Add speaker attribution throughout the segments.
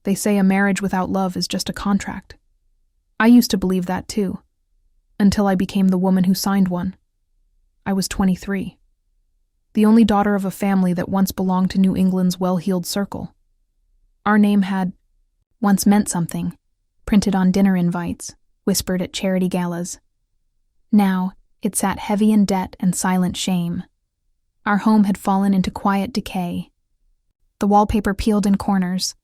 Speaker 1: They say a marriage without love is just a contract. I used to believe that too, until I became the woman who signed one. I was 23. The only daughter of a family that once belonged to New England's well-heeled circle. Our name had once meant something, printed on dinner invites, whispered at charity galas. Now, it sat heavy in debt and silent shame. Our home had fallen into quiet decay. The wallpaper peeled in corners,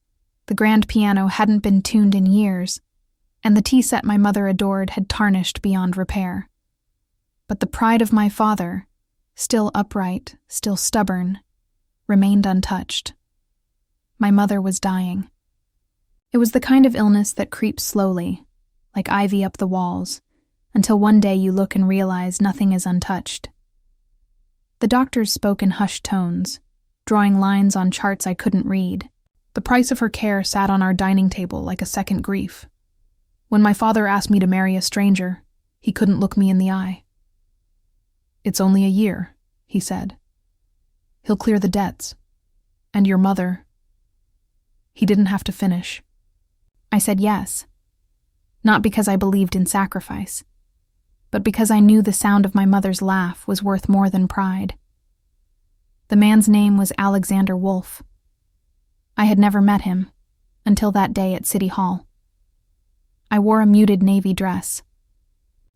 Speaker 1: the grand piano hadn't been tuned in years, and the tea set my mother adored had tarnished beyond repair. But the pride of my father, still upright, still stubborn, remained untouched. My mother was dying. It was the kind of illness that creeps slowly, like ivy up the walls, until one day you look and realize nothing is untouched. The doctors spoke in hushed tones, drawing lines on charts I couldn't read. The price of her care sat on our dining table like a second grief. When my father asked me to marry a stranger, he couldn't look me in the eye. "It's only a year," he said. "He'll clear the debts. And your mother." He didn't have to finish. I said yes. Not because I believed in sacrifice, but because I knew the sound of my mother's laugh was worth more than pride. The man's name was Alexander Wolfe. I had never met him, until that day at City Hall. I wore a muted navy dress.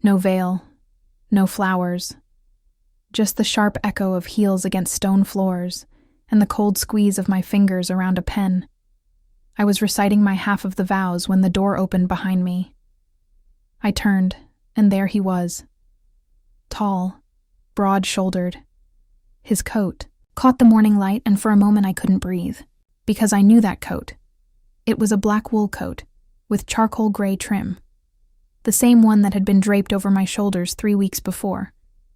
Speaker 1: No veil, no flowers, just the sharp echo of heels against stone floors and the cold squeeze of my fingers around a pen. I was reciting my half of the vows when the door opened behind me. I turned, and there he was. Tall, broad-shouldered. His coat caught the morning light, and for a moment I couldn't breathe, because I knew that coat. It was a black wool coat, with charcoal gray trim. The same one that had been draped over my shoulders 3 weeks before,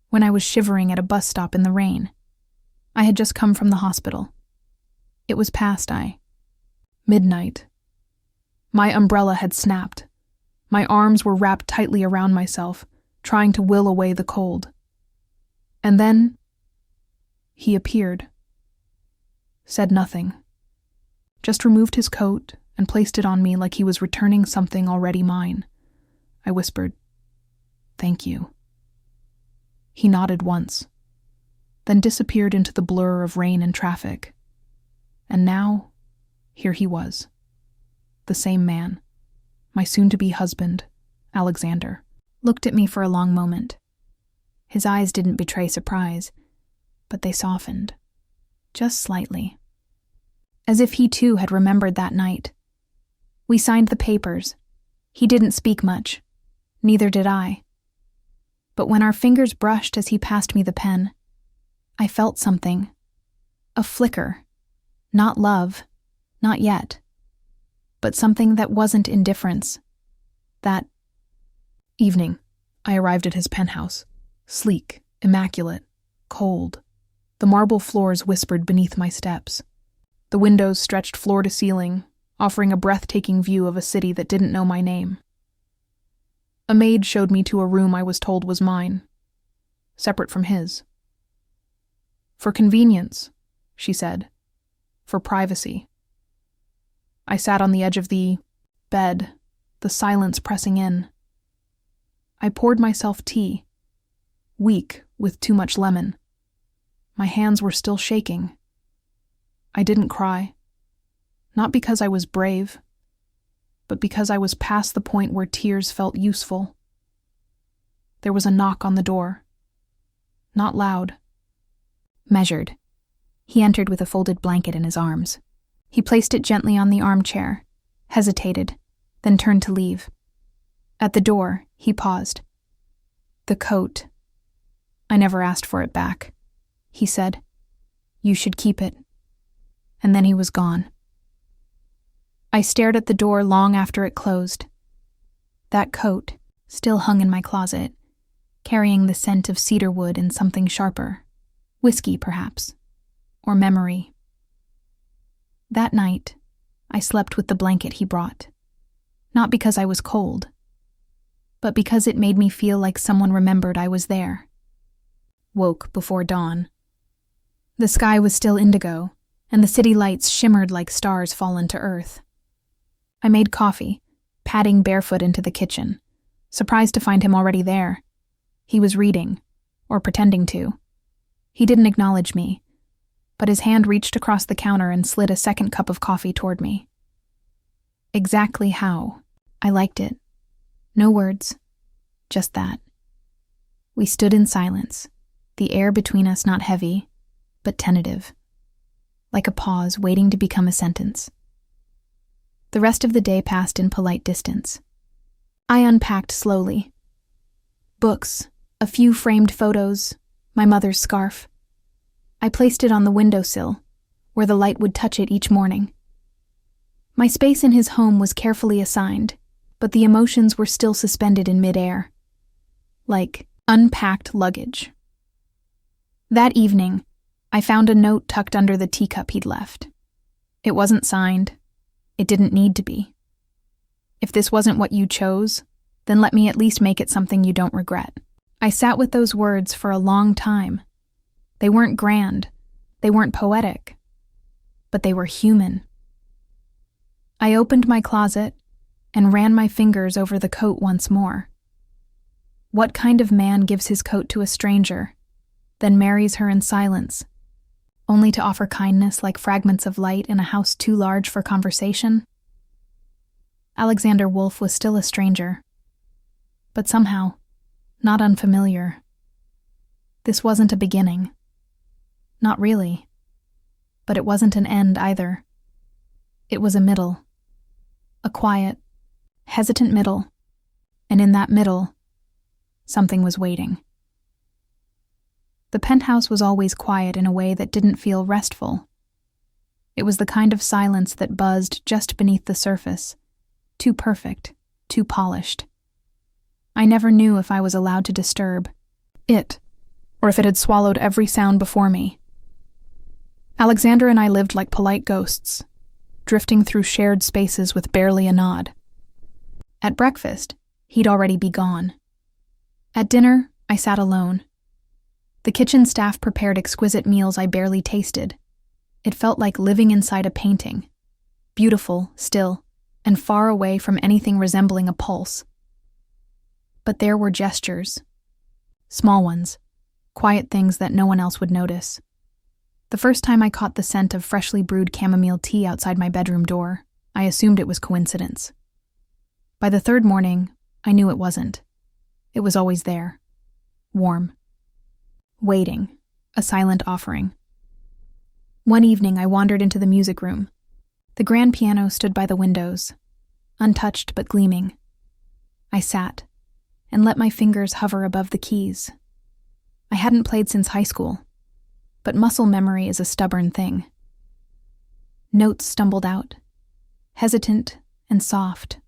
Speaker 1: when I was shivering at a bus stop in the rain. I had just come from the hospital. It was past midnight. My umbrella had snapped. My arms were wrapped tightly around myself, trying to will away the cold. And then he appeared. Said nothing. Just removed his coat and placed it on me like he was returning something already mine. I whispered, "Thank you." He nodded once, then disappeared into the blur of rain and traffic. And now, here he was. The same man, my soon-to-be husband, Alexander, looked at me for a long moment. His eyes didn't betray surprise, but they softened, just slightly, as if he too had remembered that night. We signed the papers. He didn't speak much, neither did I. But when our fingers brushed as he passed me the pen, I felt something, a flicker, not love, not yet, but something that wasn't indifference. That evening, I arrived at his penthouse, sleek, immaculate, cold. The marble floors whispered beneath my steps. The windows stretched floor to ceiling, offering a breathtaking view of a city that didn't know my name. A maid showed me to a room I was told was mine, separate from his. "For convenience," she said. "For privacy." I sat on the edge of the bed, the silence pressing in. I poured myself tea, weak with too much lemon. My hands were still shaking. I didn't cry, not because I was brave, but because I was past the point where tears felt useful. There was a knock on the door. Not loud. Measured. He entered with a folded blanket in his arms. He placed it gently on the armchair, hesitated, then turned to leave. At the door, he paused. "The coat. I never asked for it back," he said. "You should keep it." And then he was gone. I stared at the door long after it closed. That coat still hung in my closet, carrying the scent of cedarwood and something sharper. Whiskey, perhaps. Or memory. That night, I slept with the blanket he brought. Not because I was cold, but because it made me feel like someone remembered I was there. Woke before dawn. The sky was still indigo, and the city lights shimmered like stars fallen to earth. I made coffee, padding barefoot into the kitchen, surprised to find him already there. He was reading, or pretending to. He didn't acknowledge me, but his hand reached across the counter and slid a second cup of coffee toward me. Exactly how. I liked it. No words, just that. We stood in silence, the air between us not heavy, but tentative, like a pause waiting to become a sentence. The rest of the day passed in polite distance. I unpacked slowly. Books, a few framed photos, my mother's scarf. I placed it on the windowsill, where the light would touch it each morning. My space in his home was carefully assigned, but the emotions were still suspended in midair, like unpacked luggage. That evening, I found a note tucked under the teacup he'd left. It wasn't signed. It didn't need to be. If this wasn't what you chose, then let me at least make it something you don't regret. I sat with those words for a long time. They weren't grand. They weren't poetic. But they were human. I opened my closet and ran my fingers over the coat once more. What kind of man gives his coat to a stranger, then marries her in silence, only to offer kindness like fragments of light in a house too large for conversation? Alexander Wolfe was still a stranger, but somehow not unfamiliar. This wasn't a beginning. Not really. But it wasn't an end either. It was a middle. A quiet, hesitant middle. And in that middle, something was waiting. The penthouse was always quiet in a way that didn't feel restful. It was the kind of silence that buzzed just beneath the surface, too perfect, too polished. I never knew if I was allowed to disturb it, or if it had swallowed every sound before me. Alexander and I lived like polite ghosts, drifting through shared spaces with barely a nod. At breakfast, he'd already be gone. At dinner, I sat alone. The kitchen staff prepared exquisite meals I barely tasted. It felt like living inside a painting, beautiful, still, and far away from anything resembling a pulse. But there were gestures. Small ones, quiet things that no one else would notice. The first time I caught the scent of freshly brewed chamomile tea outside my bedroom door, I assumed it was coincidence. By the third morning, I knew it wasn't. It was always there. Warm. Waiting. A silent offering. One evening, I wandered into the music room. The grand piano stood by the windows, untouched but gleaming. I sat and let my fingers hover above the keys. I hadn't played since high school, but muscle memory is a stubborn thing. Notes stumbled out, hesitant and soft,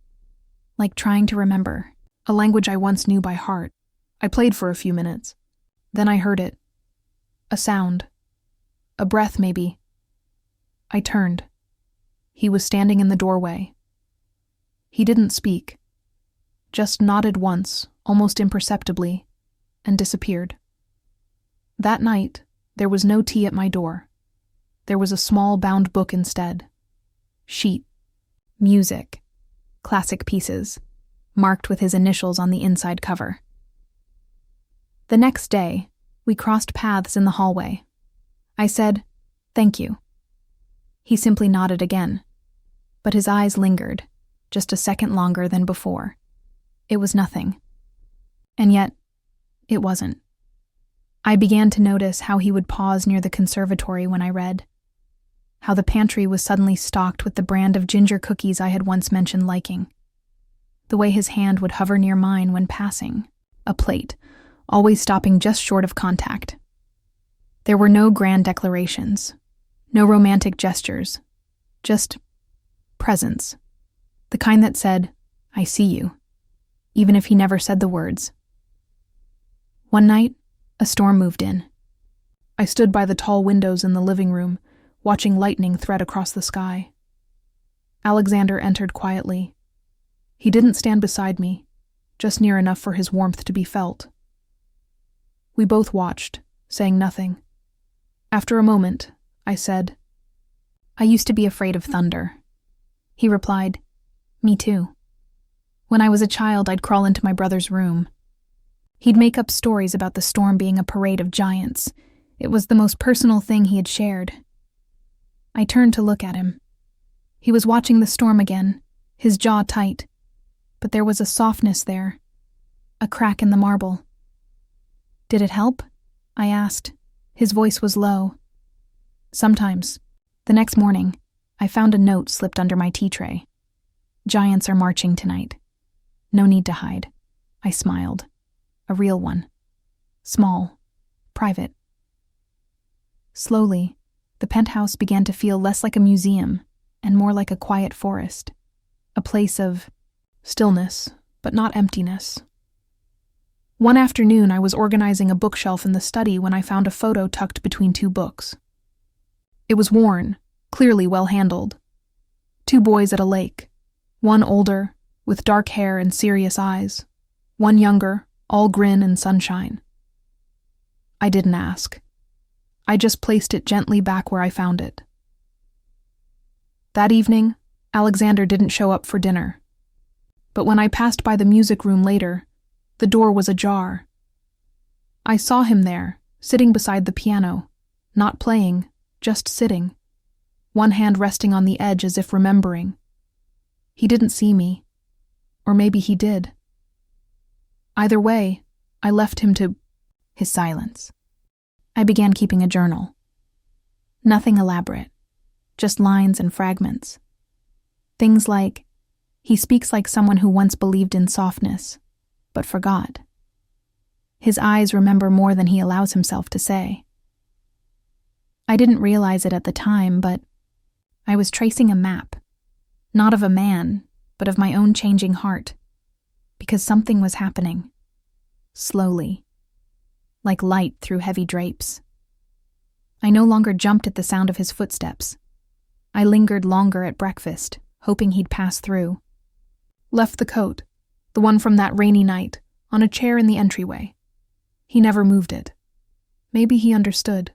Speaker 1: like trying to remember, a language I once knew by heart. I played for a few minutes. Then I heard it. A sound. A breath, maybe. I turned. He was standing in the doorway. He didn't speak, just nodded once, almost imperceptibly, and disappeared. That night, there was no tea at my door. There was a small bound book instead. Sheet. Music. Classic pieces. Marked with his initials on the inside cover. The next day, we crossed paths in the hallway. I said, "Thank you." He simply nodded again, but his eyes lingered, just a second longer than before. It was nothing. And yet, it wasn't. I began to notice how he would pause near the conservatory when I read, how the pantry was suddenly stocked with the brand of ginger cookies I had once mentioned liking, the way his hand would hover near mine when passing, a plate, always stopping just short of contact. There were no grand declarations, no romantic gestures, just presence, the kind that said, "I see you," even if he never said the words. One night, a storm moved in. I stood by the tall windows in the living room, watching lightning thread across the sky. Alexander entered quietly. He didn't stand beside me, just near enough for his warmth to be felt. We both watched, saying nothing. After a moment, I said, "I used to be afraid of thunder." He replied, Me too. When I was a child, I'd crawl into my brother's room. He'd make up stories about the storm being a parade of giants. It was the most personal thing he had shared. I turned to look at him. He was watching the storm again, his jaw tight, but there was a softness there, a crack in the marble. "Did it help?" I asked. His voice was low. "Sometimes." The next morning, I found a note slipped under my tea tray. "Giants are marching tonight. No need to hide." I smiled. A real one. Small. Private. Slowly, the penthouse began to feel less like a museum and more like a quiet forest. A place of stillness, but not emptiness. One afternoon, I was organizing a bookshelf in the study when I found a photo tucked between two books. It was worn, clearly well handled. Two boys at a lake. One older, with dark hair and serious eyes. One younger, all grin and sunshine. I didn't ask. I just placed it gently back where I found it. That evening, Alexander didn't show up for dinner. But when I passed by the music room later, the door was ajar. I saw him there, sitting beside the piano, not playing, just sitting, one hand resting on the edge as if remembering. He didn't see me. Or maybe he did. Either way, I left him to his silence. I began keeping a journal. Nothing elaborate, just lines and fragments. Things like, "He speaks like someone who once believed in softness, but forgot. His eyes remember more than he allows himself to say." I didn't realize it at the time, but I was tracing a map, not of a man, but of my own changing heart, because something was happening, slowly, like light through heavy drapes. I no longer jumped at the sound of his footsteps. I lingered longer at breakfast, hoping he'd pass through. Left the coat, the one from that rainy night, on a chair in the entryway. He never moved it. Maybe he understood.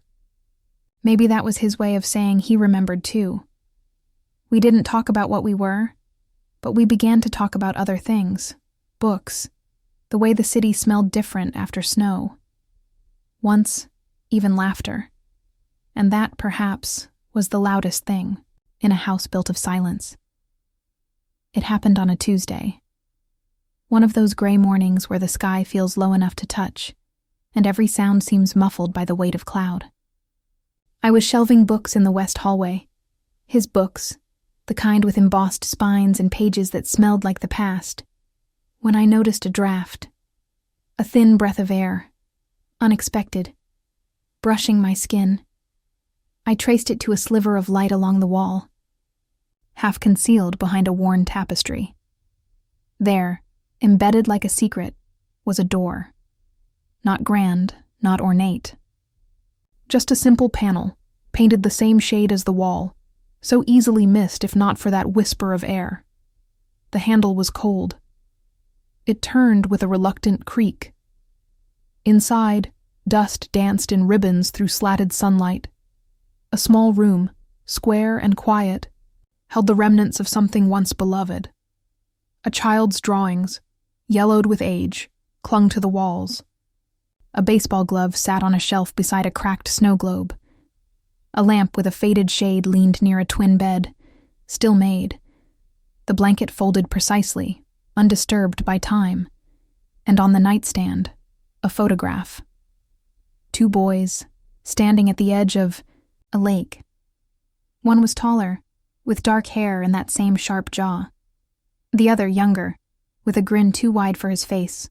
Speaker 1: Maybe that was his way of saying he remembered too. We didn't talk about what we were, but we began to talk about other things, books, the way the city smelled different after snow. Once, even laughter. And that, perhaps, was the loudest thing in a house built of silence. It happened on a Tuesday. One of those gray mornings where the sky feels low enough to touch, and every sound seems muffled by the weight of cloud. I was shelving books in the west hallway. His books, the kind with embossed spines and pages that smelled like the past, when I noticed a draft. A thin breath of air. Unexpected. Brushing my skin. I traced it to a sliver of light along the wall, half concealed behind a worn tapestry. There, embedded like a secret, was a door. Not grand, not ornate. Just a simple panel, painted the same shade as the wall, so easily missed if not for that whisper of air. The handle was cold. It turned with a reluctant creak. Inside, dust danced in ribbons through slatted sunlight. A small room, square and quiet, held the remnants of something once beloved. A child's drawings, yellowed with age, clung to the walls. A baseball glove sat on a shelf beside a cracked snow globe. A lamp with a faded shade leaned near a twin bed, still made. The blanket folded precisely, undisturbed by time. And on the nightstand, a photograph. Two boys, standing at the edge of a lake. One was taller, with dark hair and that same sharp jaw. The other younger, with a grin too wide for his face.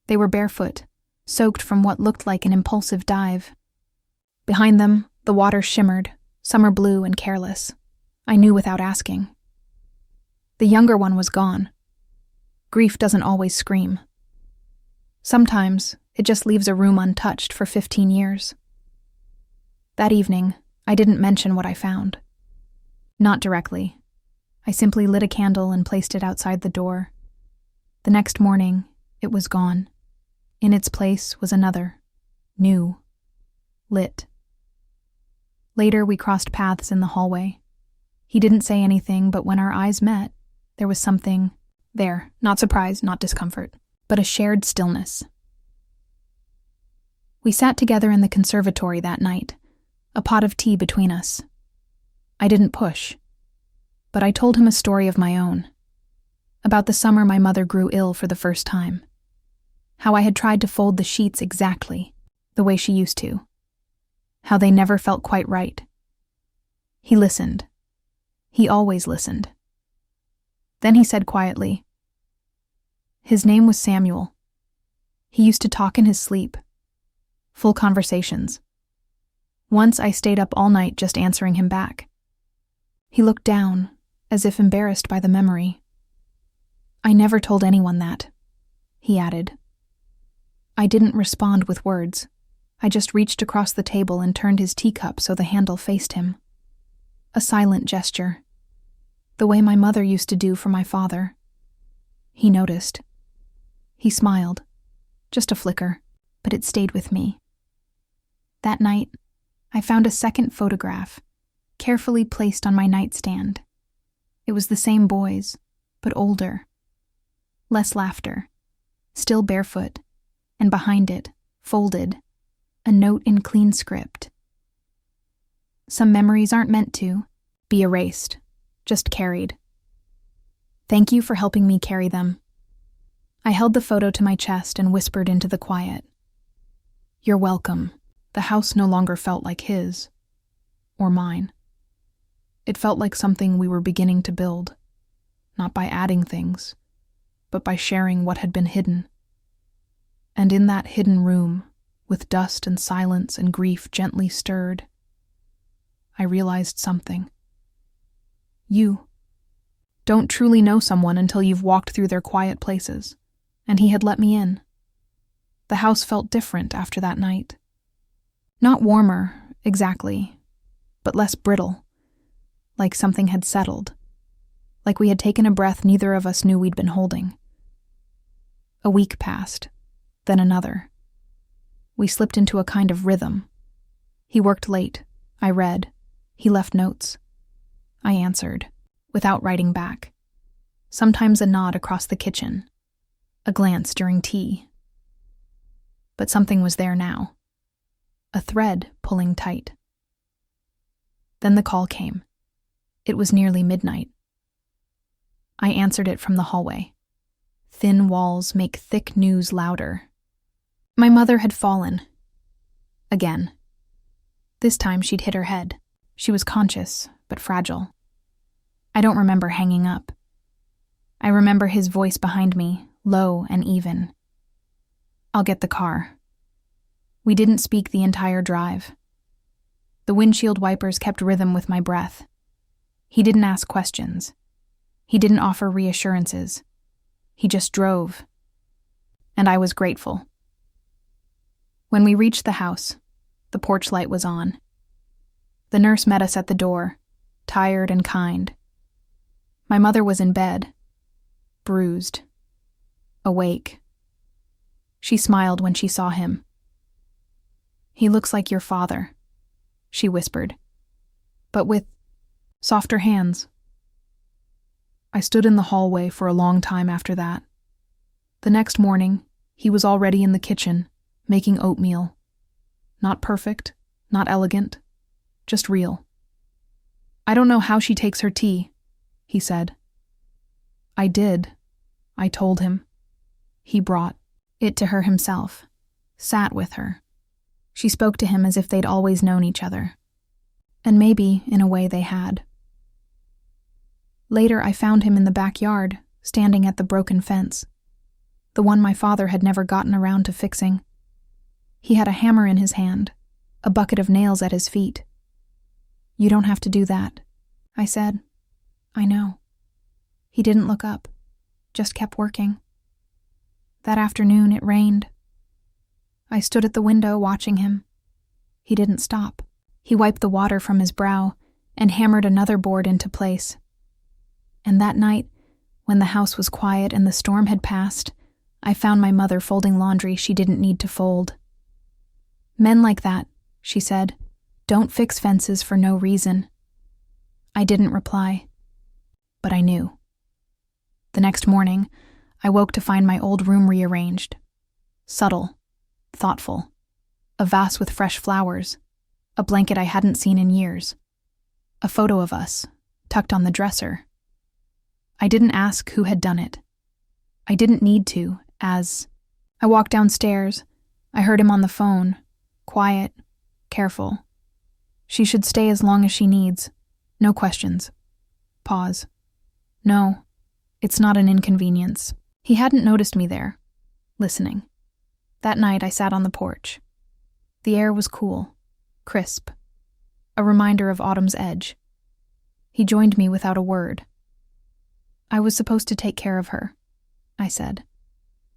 Speaker 1: They were barefoot, soaked from what looked like an impulsive dive. Behind them, the water shimmered, summer blue and careless. I knew without asking. The younger one was gone. Grief doesn't always scream. Sometimes, it just leaves a room untouched for 15 years. That evening, I didn't mention what I found. Not directly. I simply lit a candle and placed it outside the door. The next morning, it was gone. In its place was another, new, lit. Later, we crossed paths in the hallway. He didn't say anything, but when our eyes met, There was something there, not surprise, not discomfort, but a shared stillness. We sat together in the conservatory that night, a pot of tea between us. I didn't push, but I told him a story of my own, about the summer my mother grew ill for the first time, how I had tried to fold the sheets exactly the way she used to, how they never felt quite right. He listened. He always listened. Then he said quietly, his name was Samuel. He used to talk in his sleep. Full conversations. Once I stayed up all night just answering him back. He looked down, as if embarrassed by the memory. I never told anyone that, he added. I didn't respond with words. I just reached across the table and turned his teacup so the handle faced him. A silent gesture, the way my mother used to do for my father. He noticed. He smiled, just a flicker, but it stayed with me. That night, I found a second photograph, carefully placed on my nightstand. It was the same boys, but older. Less laughter, still barefoot, and behind it, folded, a note in clean script. Some memories aren't meant to be erased, just carried. Thank you for helping me carry them. I held the photo to my chest and whispered into the quiet. You're welcome. The house no longer felt like his, or mine. It felt like something we were beginning to build, not by adding things, but by sharing what had been hidden. And in that hidden room, with dust and silence and grief gently stirred, I realized something. You don't truly know someone until you've walked through their quiet places, and he had let me in. The house felt different after that night. Not warmer, exactly, but less brittle, like something had settled, like we had taken a breath neither of us knew we'd been holding. A week passed, then another. We slipped into a kind of rhythm. He worked late. I read. He left notes. I answered, without writing back. Sometimes a nod across the kitchen, a glance during tea. But something was there now. A thread pulling tight. Then the call came. It was nearly midnight. I answered it from the hallway. Thin walls make thick news louder. My mother had fallen. Again. This time she'd hit her head. She was conscious, but fragile. I don't remember hanging up. I remember his voice behind me, low and even. I'll get the car. We didn't speak the entire drive. The windshield wipers kept rhythm with my breath. He didn't ask questions. He didn't offer reassurances. He just drove. And I was grateful. When we reached the house, the porch light was on. The nurse met us at the door, tired and kind. My mother was in bed, bruised, awake. She smiled when she saw him. He looks like your father, she whispered, but with softer hands. I stood in the hallway for a long time after that. The next morning, he was already in the kitchen, making oatmeal. Not perfect, not elegant, just real. I don't know how she takes her tea, he said. I did, I told him. He brought it to her himself, sat with her. She spoke to him as if they'd always known each other. And maybe, in a way, they had. Later, I found him in the backyard, standing at the broken fence, the one my father had never gotten around to fixing. He had a hammer in his hand, a bucket of nails at his feet. You don't have to do that, I said. I know. He didn't look up, just kept working. That afternoon, it rained. I stood at the window watching him. He didn't stop. He wiped the water from his brow and hammered another board into place. And that night, when the house was quiet and the storm had passed, I found my mother folding laundry she didn't need to fold. Men like that, she said, don't fix fences for no reason. I didn't reply, but I knew. The next morning, I woke to find my old room rearranged. Subtle, thoughtful, a vase with fresh flowers, a blanket I hadn't seen in years, a photo of us, tucked on the dresser. I didn't ask who had done it. I didn't need to, as I walked downstairs, I heard him on the phone, quiet, careful. She should stay as long as she needs. No questions. Pause. No, it's not an inconvenience. He hadn't noticed me there, listening. That night I sat on the porch. The air was cool, crisp, a reminder of autumn's edge. He joined me without a word. I was supposed to take care of her, I said.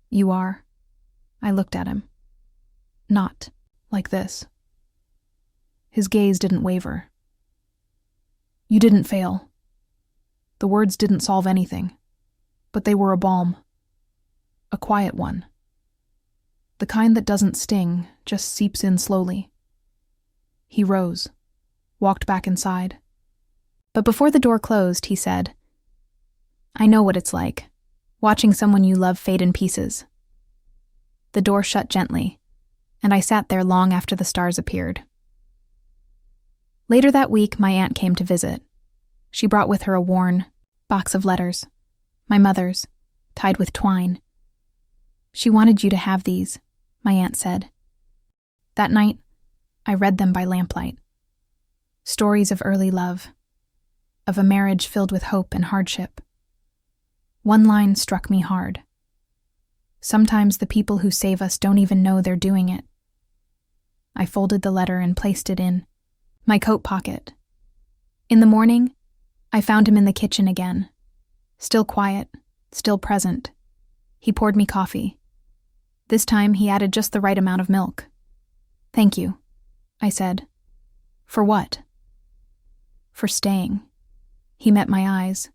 Speaker 1: You are? I looked at him. Not like this. His gaze didn't waver. You didn't fail. The words didn't solve anything, but they were a balm. A quiet one. The kind that doesn't sting, just seeps in slowly. He rose, walked back inside. But before the door closed, he said, I know what it's like, watching someone you love fade in pieces. The door shut gently, and I sat there long after the stars appeared. Later that week, my aunt came to visit. She brought with her a worn box of letters, my mother's, tied with twine. She wanted you to have these, my aunt said. That night, I read them by lamplight. Stories of early love, of a marriage filled with hope and hardship. One line struck me hard. Sometimes the people who save us don't even know they're doing it. I folded the letter and placed it in my coat pocket. In the morning, I found him in the kitchen again. Still quiet, still present. He poured me coffee. This time he added just the right amount of milk. Thank you, I said. For what? For staying. He met my eyes.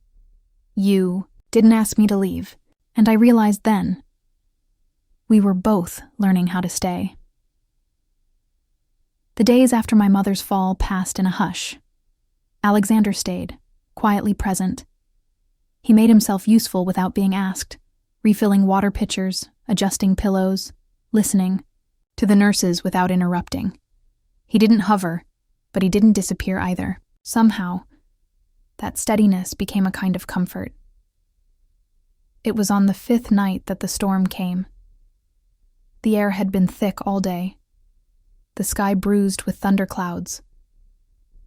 Speaker 1: You didn't ask me to leave, and I realized then we were both learning how to stay. The days after my mother's fall passed in a hush. Alexander stayed, quietly present. He made himself useful without being asked, refilling water pitchers, adjusting pillows, listening to the nurses without interrupting. He didn't hover, but he didn't disappear either. Somehow, that steadiness became a kind of comfort. It was on the 5th night that the storm came. The air had been thick all day, the sky bruised with thunderclouds.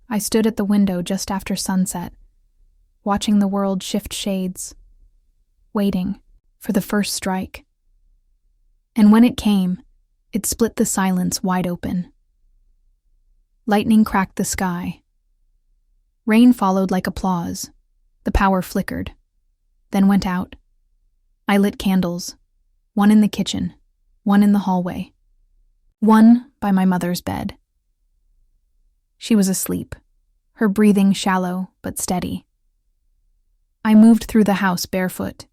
Speaker 1: I stood at the window just after sunset, watching the world shift shades, waiting for the first strike. And when it came, it split the silence wide open. Lightning cracked the sky. Rain followed like applause. The power flickered, then went out. I lit candles, one in the kitchen, one in the hallway, one by my mother's bed. She was asleep, her breathing shallow but steady. I moved through the house barefoot.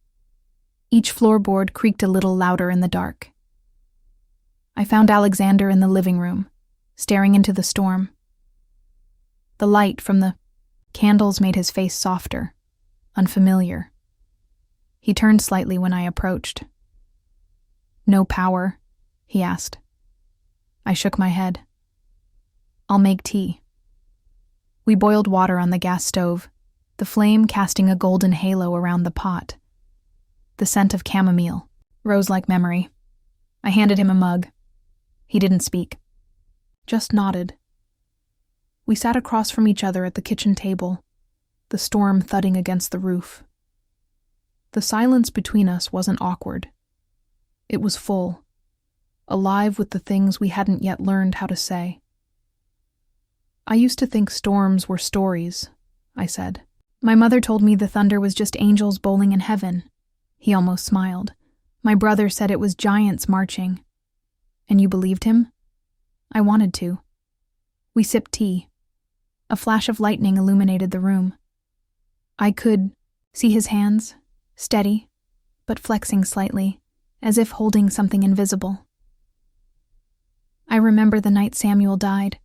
Speaker 1: Each floorboard creaked a little louder in the dark. I found Alexander in the living room, staring into the storm. The light from the candles made his face softer, unfamiliar. He turned slightly when I approached. No power? He asked. I shook my head. I'll make tea. We boiled water on the gas stove, the flame casting a golden halo around the pot. The scent of chamomile rose like memory. I handed him a mug. He didn't speak, just nodded. We sat across from each other at the kitchen table, the storm thudding against the roof. The silence between us wasn't awkward. It was full, alive with the things we hadn't yet learned how to say. I used to think storms were stories, I said. My mother told me the thunder was just angels bowling in heaven. He almost smiled. My brother said it was giants marching. And you believed him? I wanted to. We sipped tea. A flash of lightning illuminated the room. I could see his hands, steady, but flexing slightly, as if holding something invisible. I remember the night Samuel died,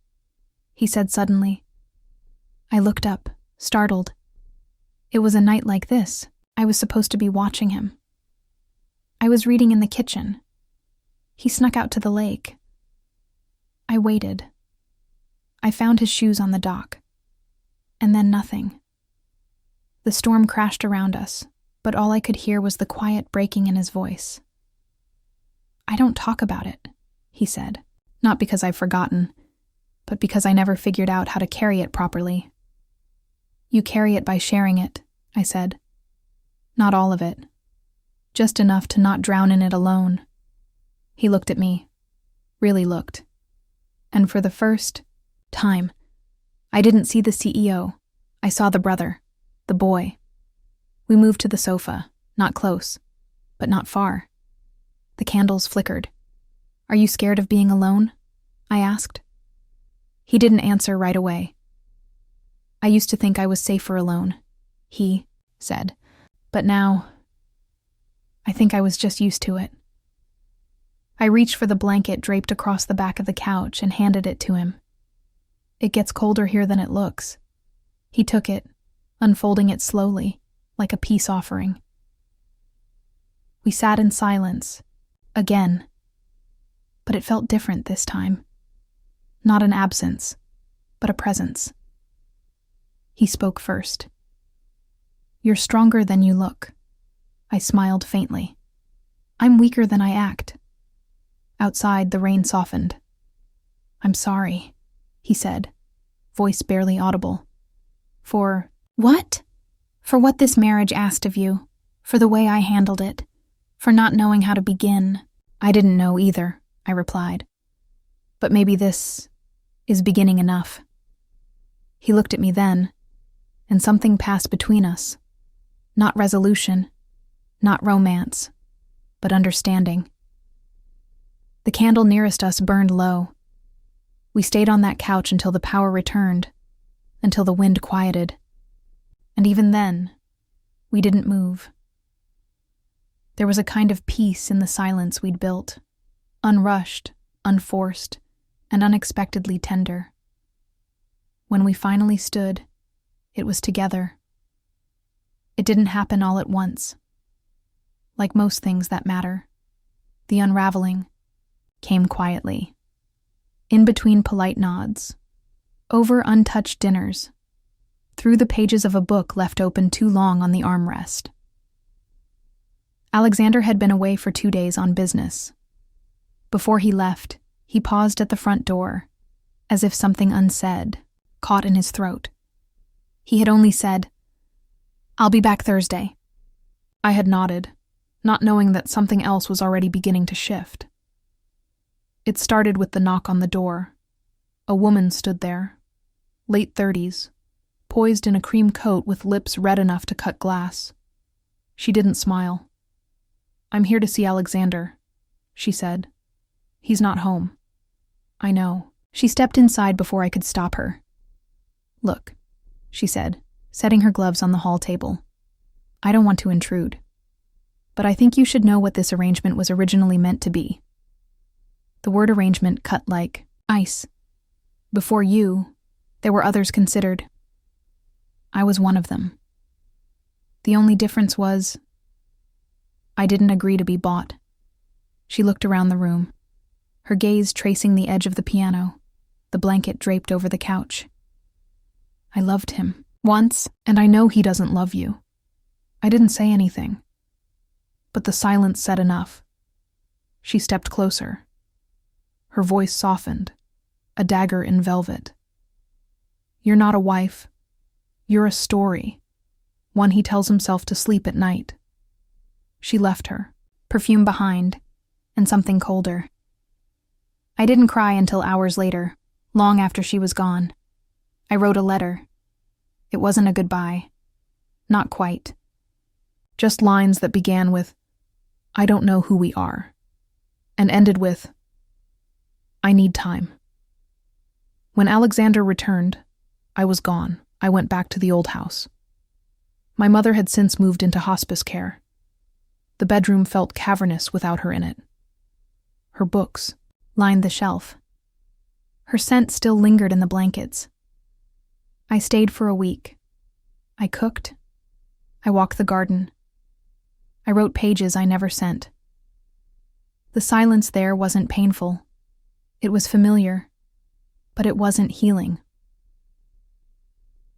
Speaker 1: he said suddenly. I looked up, startled. It was a night like this. I was supposed to be watching him. I was reading in the kitchen. He snuck out to the lake. I waited. I found his shoes on the dock. And then nothing. The storm crashed around us, but all I could hear was the quiet breaking in his voice. "I don't talk about it," he said, not because I've forgotten, but because I never figured out how to carry it properly. "You carry it by sharing it," I said. "Not all of it. Just enough to not drown in it alone." He looked at me, really looked. And for the first time, I didn't see the CEO. I saw the brother, the boy. We moved to the sofa, not close, but not far. The candles flickered. "Are you scared of being alone?" I asked. He didn't answer right away. "I used to think I was safer alone," he said, "but now I think I was just used to it." I reached for the blanket draped across the back of the couch and handed it to him. "It gets colder here than it looks." He took it, unfolding it slowly, like a peace offering. We sat in silence, again, but it felt different this time. Not an absence, but a presence. He spoke first. "You're stronger than you look." I smiled faintly. "I'm weaker than I act." Outside, the rain softened. "I'm sorry," he said, voice barely audible. "For what? For what this marriage asked of you, for the way I handled it, for not knowing how to begin." "I didn't know either," I replied. "But maybe this is beginning enough." He looked at me then, and something passed between us. Not resolution, not romance, but understanding. The candle nearest us burned low. We stayed on that couch until the power returned, until the wind quieted. And even then, we didn't move. There was a kind of peace in the silence we'd built, unrushed, unforced, and unexpectedly tender. When we finally stood, it was together. It didn't happen all at once. Like most things that matter, the unraveling came quietly, in between polite nods, over untouched dinners, through the pages of a book left open too long on the armrest. Alexander had been away for 2 days on business. Before he left, he paused at the front door, as if something unsaid caught in his throat. He had only said, "I'll be back Thursday." I had nodded, not knowing that something else was already beginning to shift. It started with the knock on the door. A woman stood there, late 30s, poised in a cream coat with lips red enough to cut glass. She didn't smile. "I'm here to see Alexander," she said. "He's not home." "I know." She stepped inside before I could stop her. "Look," she said, setting her gloves on the hall table. "I don't want to intrude, but I think you should know what this arrangement was originally meant to be." The word arrangement cut like ice. Before you, there were others considered. I was one of them. The only difference was, I didn't agree to be bought. She looked around the room, her gaze tracing the edge of the piano, the blanket draped over the couch. "I loved him once, and I know he doesn't love you." I didn't say anything, but the silence said enough. She stepped closer. Her voice softened, a dagger in velvet. "You're not a wife. You're a story, one he tells himself to sleep at night." She left her, perfume behind, and something colder. I didn't cry until hours later, long after she was gone. I wrote a letter. It wasn't a goodbye. Not quite. Just lines that began with, "I don't know who we are," and ended with, "I need time." When Alexander returned, I was gone. I went back to the old house. My mother had since moved into hospice care. The bedroom felt cavernous without her in it. Her books lined the shelf. Her scent still lingered in the blankets. I stayed for a week. I cooked. I walked the garden. I wrote pages I never sent. The silence there wasn't painful. It was familiar, but it wasn't healing.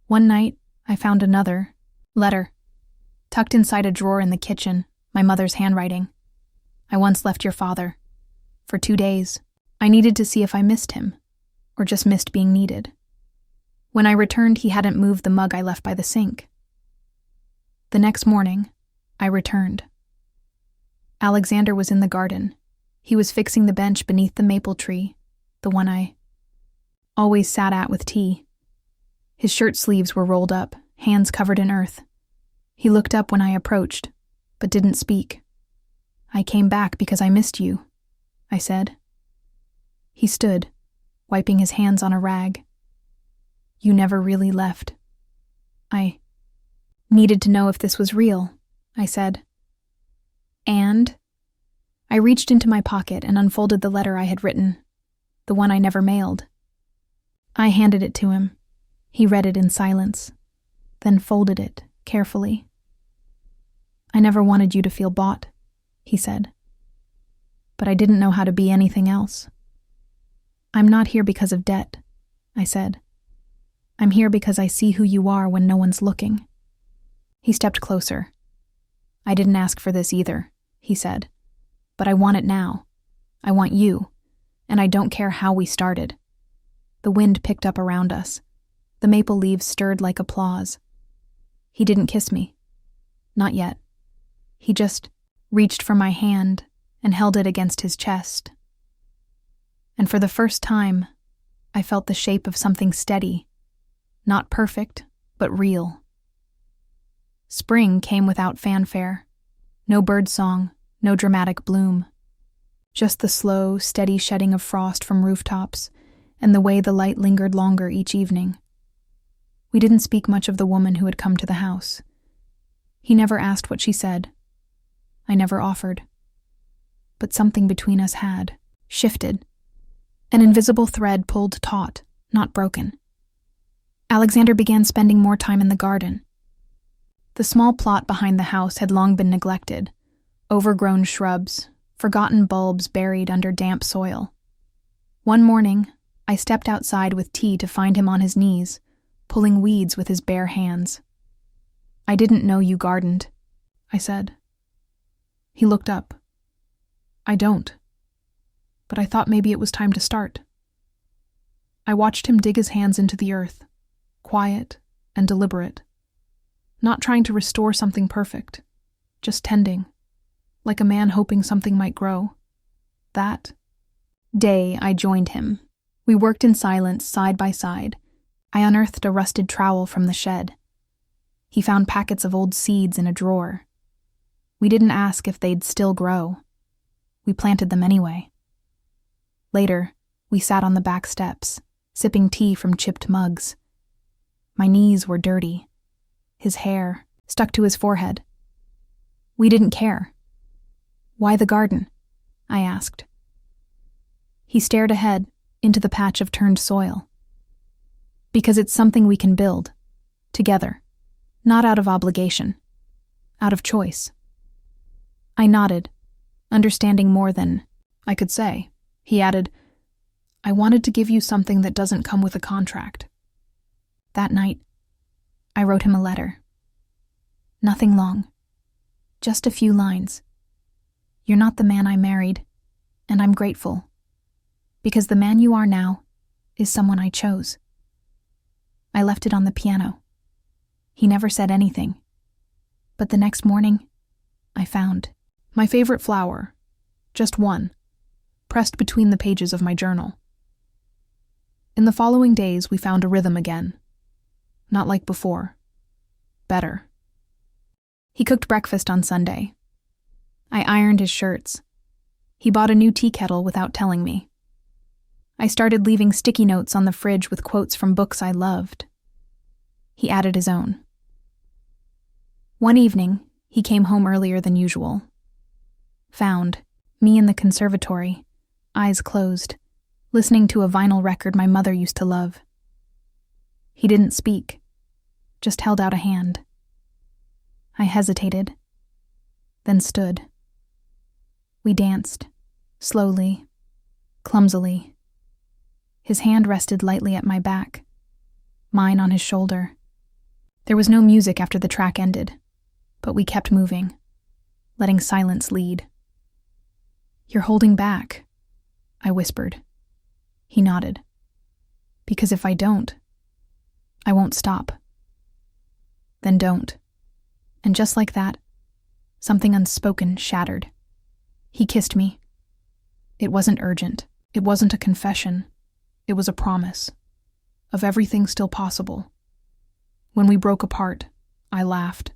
Speaker 1: One night, I found another letter, tucked inside a drawer in the kitchen, my mother's handwriting. I once left your father. For 2 days, I needed to see if I missed him, or just missed being needed. When I returned, he hadn't moved the mug I left by the sink. The next morning, I returned. Alexander was in the garden. He was fixing the bench beneath the maple tree, the one I always sat at with tea. His shirt sleeves were rolled up, hands covered in earth. He looked up when I approached, but didn't speak. I came back because I missed you, I said. He stood, wiping his hands on a rag. You never really left. I needed to know if this was real, I said. And I reached into my pocket and unfolded the letter I had written, the one I never mailed. I handed it to him. He read it in silence, then folded it carefully. I never wanted you to feel bought, he said. But I didn't know how to be anything else. I'm not here because of debt, I said. I'm here because I see who you are when no one's looking. He stepped closer. I didn't ask for this either, he said. But I want it now. I want you, and I don't care how we started. The wind picked up around us. The maple leaves stirred like applause. He didn't kiss me. Not yet. He just reached for my hand and held it against his chest. And for the first time, I felt the shape of something steady, not perfect, but real. Spring came without fanfare. No birdsong, no dramatic bloom. Just the slow, steady shedding of frost from rooftops and the way the light lingered longer each evening. We didn't speak much of the woman who had come to the house. He never asked what she said. I never offered. But something between us had shifted. An invisible thread pulled taut, not broken. Alexander began spending more time in the garden. The small plot behind the house had long been neglected. Overgrown shrubs, forgotten bulbs buried under damp soil. One morning, I stepped outside with tea to find him on his knees, pulling weeds with his bare hands. I didn't know you gardened, I said. He looked up. I don't. But I thought maybe it was time to start. I watched him dig his hands into the earth, quiet and deliberate. Not trying to restore something perfect, just tending, like a man hoping something might grow. That day, I joined him. We worked in silence, side by side. I unearthed a rusted trowel from the shed. He found packets of old seeds in a drawer. We didn't ask if they'd still grow. We planted them anyway. Later, we sat on the back steps, sipping tea from chipped mugs. My knees were dirty. His hair stuck to his forehead. We didn't care. Why the garden? I asked. He stared ahead, into the patch of turned soil. Because it's something we can build, together, not out of obligation, out of choice. I nodded, understanding more than I could say. He added, I wanted to give you something that doesn't come with a contract. That night, I wrote him a letter. Nothing long, just a few lines. You're not the man I married, and I'm grateful, because the man you are now is someone I chose. I left it on the piano. He never said anything, but the next morning, I found my favorite flower, just one, pressed between the pages of my journal. In the following days, we found a rhythm again. Not like before. Better. He cooked breakfast on Sunday. I ironed his shirts. He bought a new tea kettle without telling me. I started leaving sticky notes on the fridge with quotes from books I loved. He added his own. One evening, he came home earlier than usual. Found me in the conservatory, eyes closed, listening to a vinyl record my mother used to love. He didn't speak, just held out a hand. I hesitated, then then stood. We danced, slowly, clumsily. His hand rested lightly at my back, mine on his shoulder. There was no music after the track ended, but we kept moving, letting silence lead. "You're holding back," I whispered. He nodded. "Because if I don't, I won't stop." "Then don't." And just like that, something unspoken shattered. He kissed me. It wasn't urgent. It wasn't a confession. It was a promise of everything still possible. When we broke apart, I laughed.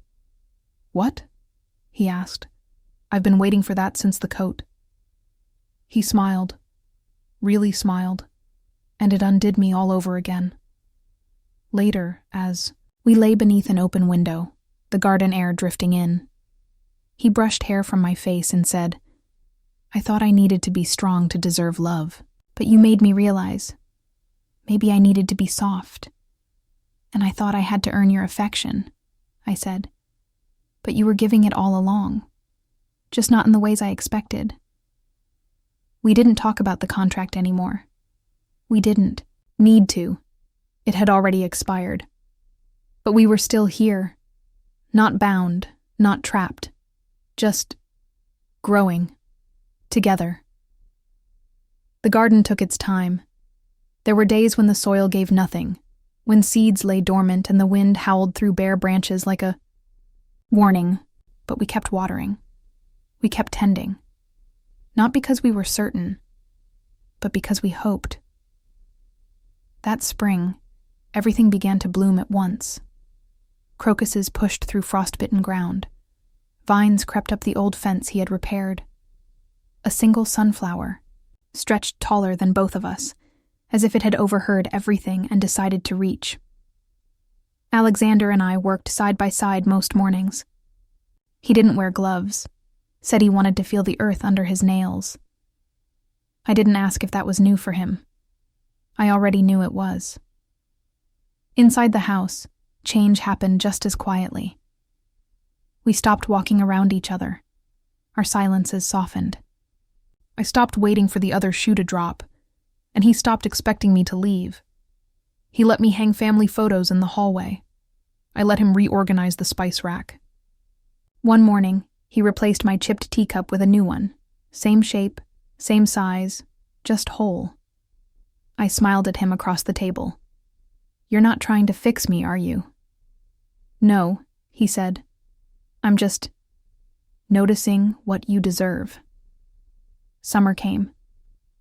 Speaker 1: "What?" he asked. "I've been waiting for that since the coat." He smiled, really smiled, and it undid me all over again. Later, as we lay beneath an open window, the garden air drifting in, he brushed hair from my face and said, "I thought I needed to be strong to deserve love, but you made me realize maybe I needed to be soft. And I thought I had to earn your affection," I said. "But you were giving it all along, just not in the ways I expected." We didn't talk about the contract anymore. We didn't need to. It had already expired. But we were still here, not bound, not trapped, just growing, together. The garden took its time. There were days when the soil gave nothing, when seeds lay dormant and the wind howled through bare branches like a warning, but we kept watering. We kept tending. Not because we were certain, but because we hoped. That spring, everything began to bloom at once. Crocuses pushed through frostbitten ground. Vines crept up the old fence he had repaired. A single sunflower, stretched taller than both of us, as if it had overheard everything and decided to reach. Alexander and I worked side by side most mornings. He didn't wear gloves, said he wanted to feel the earth under his nails. I didn't ask if that was new for him. I already knew it was. Inside the house, change happened just as quietly. We stopped walking around each other. Our silences softened. I stopped waiting for the other shoe to drop, and he stopped expecting me to leave. He let me hang family photos in the hallway. I let him reorganize the spice rack. One morning, he replaced my chipped teacup with a new one. Same shape, same size, just whole. I smiled at him across the table. "You're not trying to fix me, are you?" "No," he said. "I'm just noticing what you deserve." Summer came.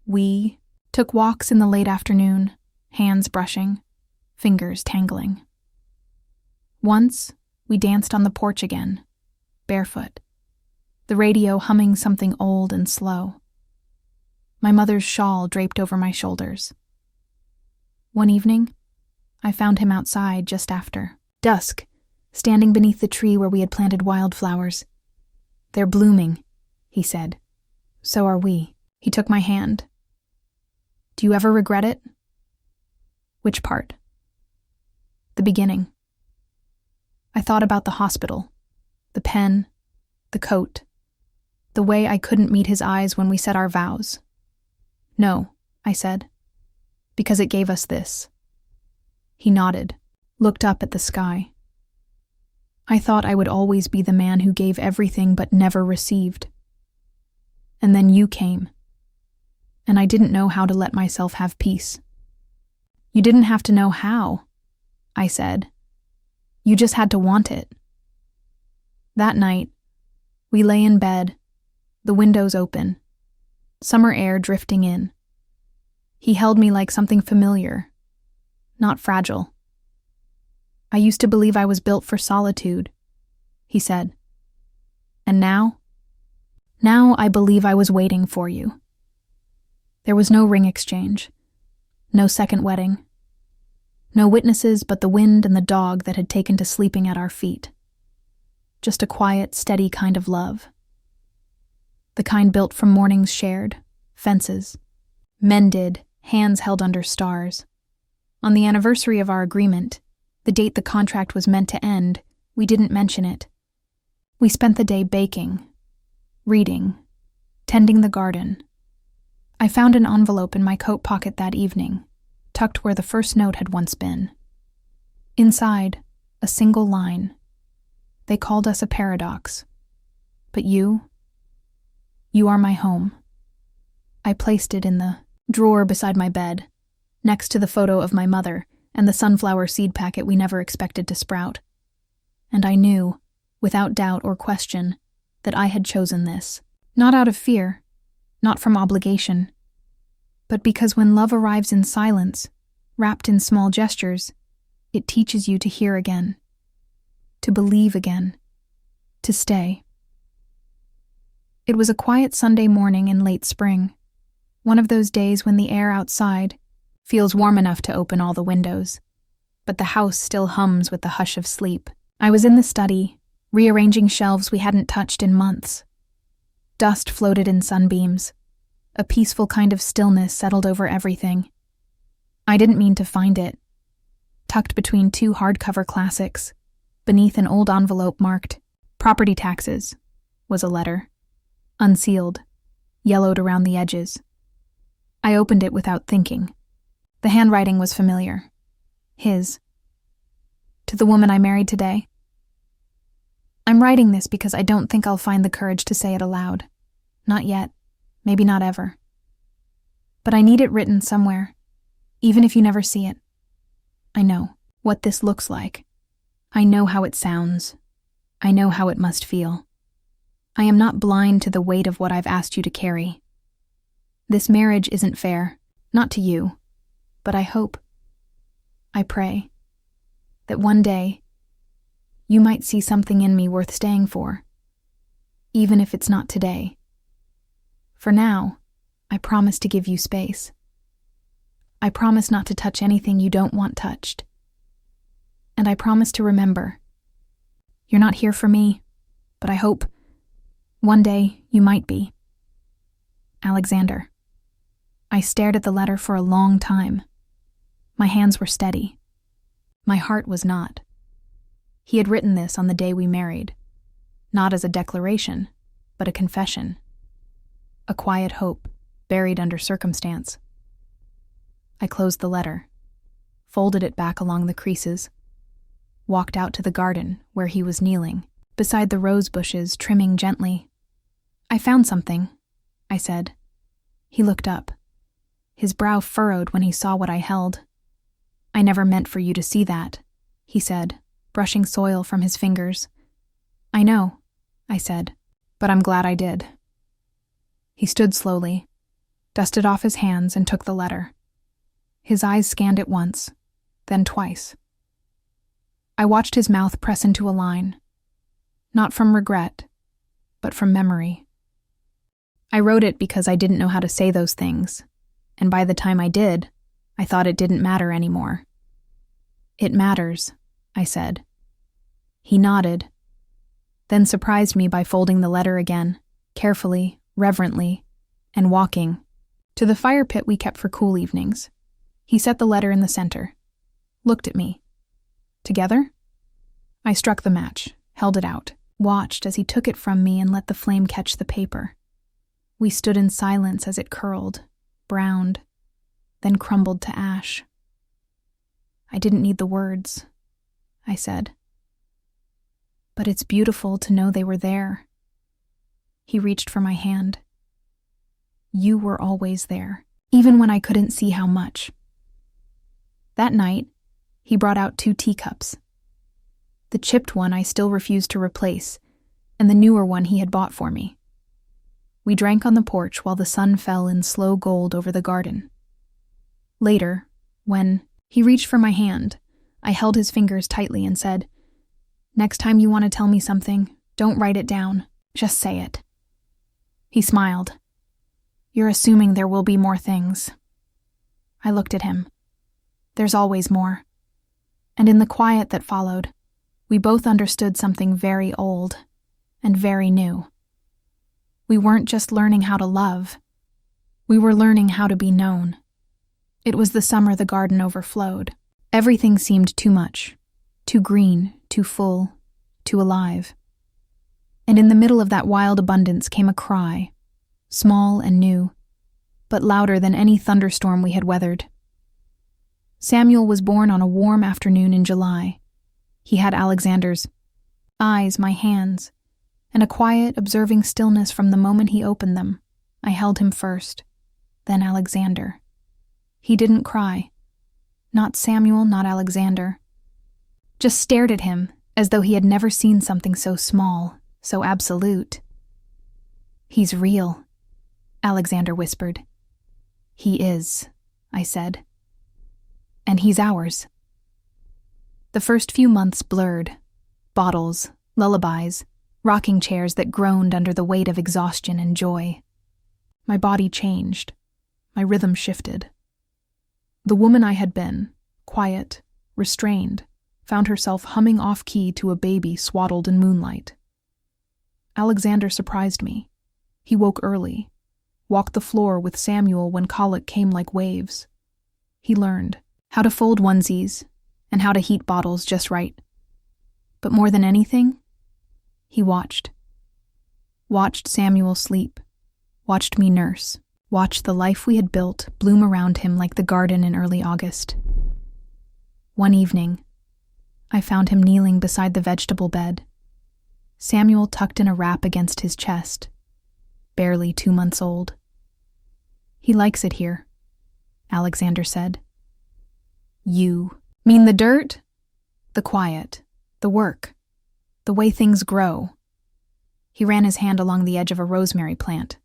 Speaker 1: We took walks in the late afternoon, hands brushing, fingers tangling. Once, we danced on the porch again, barefoot, the radio humming something old and slow. My mother's shawl draped over my shoulders. One evening, I found him outside just after dusk, standing beneath the tree where we had planted wildflowers. "They're blooming," he said. "So are we." He took my hand. "Do you ever regret it?" "Which part?" "The beginning." I thought about the hospital, the pen, the coat, the way I couldn't meet his eyes when we said our vows. "No," I said, "because it gave us this." He nodded, looked up at the sky. I thought I would always be the man who gave everything but never received. And then you came, and I didn't know how to let myself have peace. "You didn't have to know how," I said. "You just had to want it." That night, we lay in bed, the windows open, summer air drifting in. He held me like something familiar, not fragile. "I used to believe I was built for solitude," he said. "And now? Now I believe I was waiting for you." There was no ring exchange, no second wedding, no witnesses but the wind and the dog that had taken to sleeping at our feet. Just a quiet, steady kind of love. The kind built from mornings shared, fences, mended, hands held under stars. On the anniversary of our agreement, the date the contract was meant to end, we didn't mention it. We spent the day baking, reading, tending the garden. I found an envelope in my coat pocket that evening, tucked where the first note had once been. Inside, a single line. They called us a paradox. But you are my home. I placed it in the drawer beside my bed, next to the photo of my mother and the sunflower seed packet we never expected to sprout. And I knew, without doubt or question, that I had chosen this, not out of fear, not from obligation, but because when love arrives in silence, wrapped in small gestures, it teaches you to hear again, to believe again, to stay. It was a quiet Sunday morning in late spring, one of those days when the air outside feels warm enough to open all the windows, but the house still hums with the hush of sleep. I was in the study, rearranging shelves we hadn't touched in months. Dust floated in sunbeams. A peaceful kind of stillness settled over everything. I didn't mean to find it. Tucked between two hardcover classics, beneath an old envelope marked "Property Taxes," was a letter. Unsealed, yellowed around the edges. I opened it without thinking. The handwriting was familiar. His. To the woman I married today. I'm writing this because I don't think I'll find the courage to say it aloud. Not yet. Maybe not ever. But I need it written somewhere, even if you never see it. I know what this looks like. I know how it sounds. I know how it must feel. I am not blind to the weight of what I've asked you to carry. This marriage isn't fair, not to you, but I hope, I pray, that one day you might see something in me worth staying for, even if it's not today. For now, I promise to give you space. I promise not to touch anything you don't want touched. And I promise to remember, you're not here for me, but I hope one day you might be. Alexander. I stared at the letter for a long time. My hands were steady. My heart was not. He had written this on the day we married, not as a declaration, but a confession. A quiet hope, buried under circumstance. I closed the letter, folded it back along the creases, walked out to the garden where he was kneeling, beside the rose bushes trimming gently. I found something, I said. He looked up. His brow furrowed when he saw what I held. I never meant for you to see that, he said, brushing soil from his fingers. I know, I said, but I'm glad I did. He stood slowly, dusted off his hands, and took the letter. His eyes scanned it once, then twice. I watched his mouth press into a line, not from regret, but from memory. I wrote it because I didn't know how to say those things, and by the time I did, I thought it didn't matter anymore. It matters, I said. He nodded, then surprised me by folding the letter again, carefully, reverently, and walking to the fire pit we kept for cool evenings. He set the letter in the center, looked at me. Together? I struck the match, held it out, watched as he took it from me and let the flame catch the paper. We stood in silence as it curled, browned, then crumbled to ash. I didn't need the words, I said. But it's beautiful to know they were there. He reached for my hand. You were always there, even when I couldn't see how much. That night, he brought out 2 teacups. The chipped one I still refused to replace, and the newer one he had bought for me. We drank on the porch while the sun fell in slow gold over the garden. Later, when he reached for my hand, I held his fingers tightly and said, "Next time you want to tell me something, don't write it down. Just say it." He smiled. "You're assuming there will be more things." I looked at him. There's always more. And in the quiet that followed, we both understood something very old and very new. We weren't just learning how to love. We were learning how to be known. It was the summer the garden overflowed. Everything seemed too much, too green, too full, too alive. And in the middle of that wild abundance came a cry, small and new, but louder than any thunderstorm we had weathered. Samuel was born on a warm afternoon in July. He had Alexander's eyes, my hands, and a quiet, observing stillness from the moment he opened them. I held him first, then Alexander. He didn't cry. Not Samuel, not Alexander. Just stared at him as though he had never seen something so small, so absolute. "He's real," Alexander whispered. "He is," I said. "And he's ours." The first few months blurred. Bottles, lullabies, rocking chairs that groaned under the weight of exhaustion and joy. My body changed. My rhythm shifted. The woman I had been, quiet, restrained, found herself humming off-key to a baby swaddled in moonlight. Alexander surprised me. He woke early, walked the floor with Samuel when colic came like waves. He learned how to fold onesies and how to heat bottles just right. But more than anything, he watched. Watched Samuel sleep, watched me nurse, watched the life we had built bloom around him like the garden in early August. One evening, I found him kneeling beside the vegetable bed, Samuel tucked in a wrap against his chest, barely 2 months old. "He likes it here," Alexander said. "You mean the dirt?" "The quiet, the work, the way things grow." He ran his hand along the edge of a rosemary plant.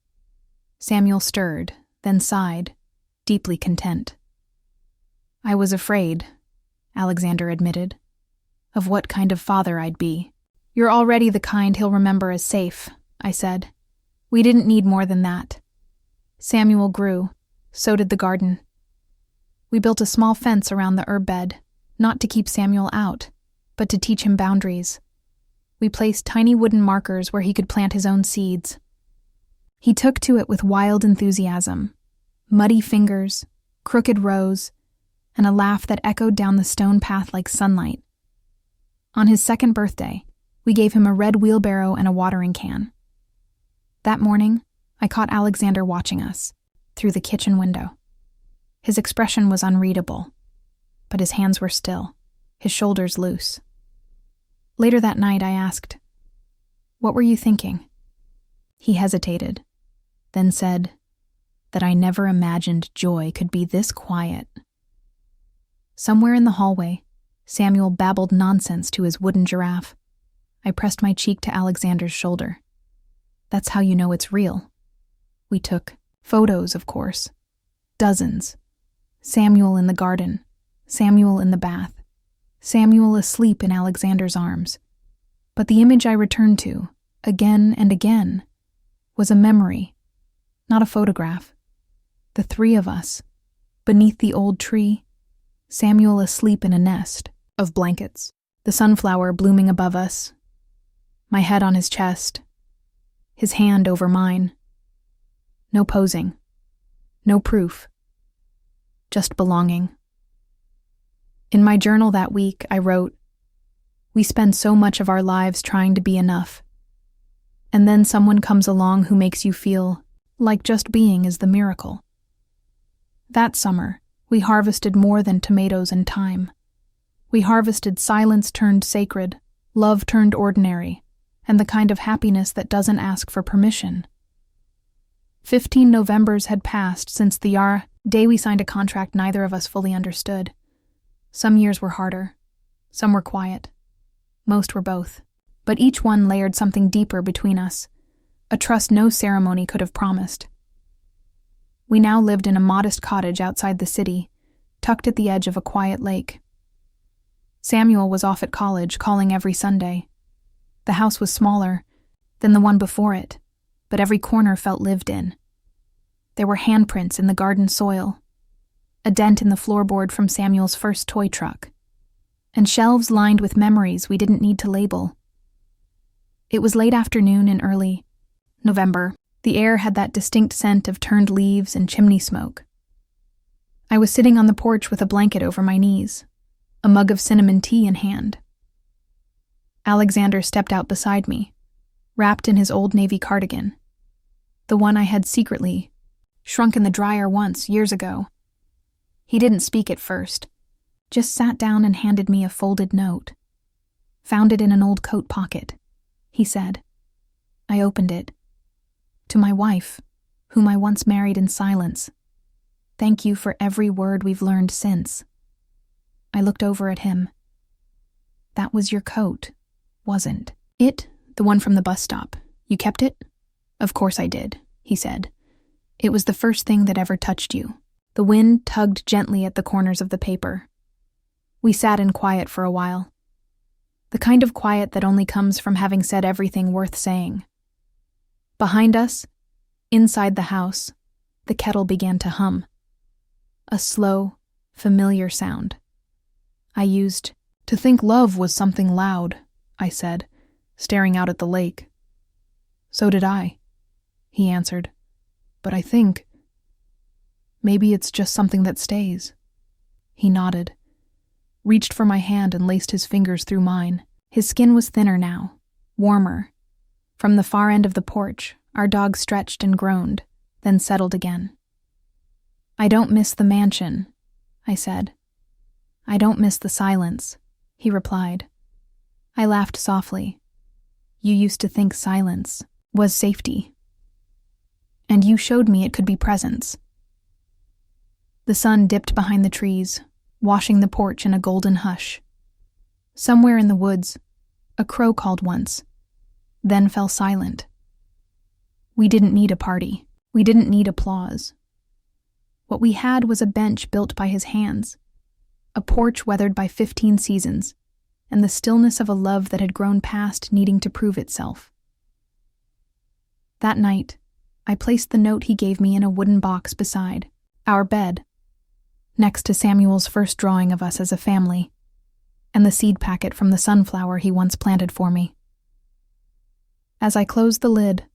Speaker 1: Samuel stirred, then sighed, deeply content. "I was afraid," Alexander admitted, "of what kind of father I'd be." "You're already the kind he'll remember as safe," I said. "We didn't need more than that." Samuel grew, so did the garden. We built a small fence around the herb bed, not to keep Samuel out, but to teach him boundaries. We placed tiny wooden markers where he could plant his own seeds. He took to it with wild enthusiasm, muddy fingers, crooked rows, and a laugh that echoed down the stone path like sunlight. On his 2nd birthday, we gave him a red wheelbarrow and a watering can. That morning, I caught Alexander watching us, through the kitchen window. His expression was unreadable, but his hands were still, his shoulders loose. Later that night, I asked, "What were you thinking?" He hesitated, then said that I never imagined joy could be this quiet. Somewhere in the hallway, Samuel babbled nonsense to his wooden giraffe. I pressed my cheek to Alexander's shoulder. "That's how you know it's real." We took photos, of course. Dozens. Samuel in the garden, Samuel in the bath, Samuel asleep in Alexander's arms. But the image I returned to, again and again, was a memory, not a photograph. The 3 of us, beneath the old tree, Samuel asleep in a nest of blankets, the sunflower blooming above us, my head on his chest, his hand over mine. No posing, no proof, just belonging. In my journal that week, I wrote, "We spend so much of our lives trying to be enough, and then someone comes along who makes you feel like just being is the miracle." That summer, we harvested more than tomatoes and thyme. We harvested silence turned sacred, love turned ordinary, and the kind of happiness that doesn't ask for permission. 15 Novembers had passed since the day we signed a contract neither of us fully understood. Some years were harder, some were quiet, most were both, but each one layered something deeper between us, a trust no ceremony could have promised. We now lived in a modest cottage outside the city, tucked at the edge of a quiet lake. Samuel was off at college, calling every Sunday. The house was smaller than the one before it, but every corner felt lived in. There were handprints in the garden soil, a dent in the floorboard from Samuel's first toy truck, and shelves lined with memories we didn't need to label. It was late afternoon in early November. The air had that distinct scent of turned leaves and chimney smoke. I was sitting on the porch with a blanket over my knees, a mug of cinnamon tea in hand. Alexander stepped out beside me, wrapped in his old navy cardigan, the one I had secretly shrunk in the dryer once, years ago. He didn't speak at first, just sat down and handed me a folded note. Found it in an old coat pocket, he said. I opened it. To my wife, whom I once married in silence. Thank you for every word we've learned since. I looked over at him. That was your coat, wasn't it? The one from the bus stop. You kept it? Of course I did, he said. It was the first thing that ever touched you. The wind tugged gently at the corners of the paper. We sat in quiet for a while. The kind of quiet that only comes from having said everything worth saying. Behind us, inside the house, the kettle began to hum. A slow, familiar sound. I used to think love was something loud, I said, staring out at the lake. So did I, he answered. But I think maybe it's just something that stays. He nodded, reached for my hand and laced his fingers through mine. His skin was thinner now, warmer. From the far end of the porch, our dog stretched and groaned, then settled again. I don't miss the mansion, I said. I don't miss the silence, he replied. I laughed softly. You used to think silence was safety. And you showed me it could be presence. The sun dipped behind the trees, washing the porch in a golden hush. Somewhere in the woods, a crow called once, then fell silent. We didn't need a party. We didn't need applause. What we had was a bench built by his hands, a porch weathered by 15 seasons, and the stillness of a love that had grown past needing to prove itself. That night, I placed the note he gave me in a wooden box beside our bed, next to Samuel's first drawing of us as a family, and the seed packet from the sunflower he once planted for me. As I closed the lid,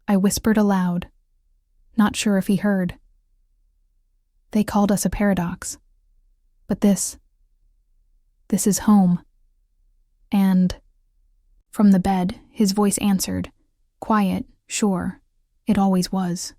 Speaker 1: I whispered aloud, not sure if he heard. They called us a paradox, but this is home. And from the bed, his voice answered, quiet, sure, it always was.